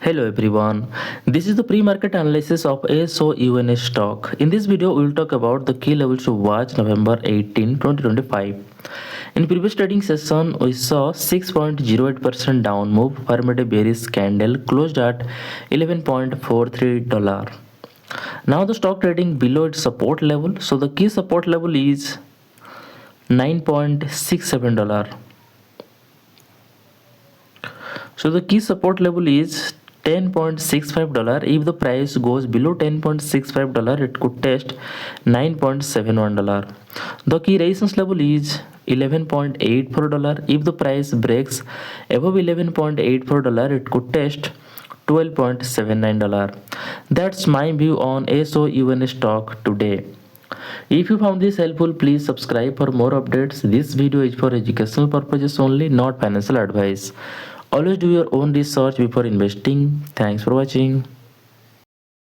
Hello everyone, this is the pre-market analysis of SOUN stock. In this video, we will talk about the key levels to watch November 18, 2025. In previous trading session, we saw 6.08% down move, formed a bearish candle, closed at $11.43. Now the stock trading below its support level, so the key support level is $9.67. So the key support level is $10.65. If the price goes below $10.65, it could test $9.71. The key resistance level is $11.84. If the price breaks above $11.84, it could test $12.79. That's my view on SOUN stock today. If you found this helpful, please subscribe for more updates. This video is for educational purposes only, not financial advice. Always do your own research before investing. Thanks for watching.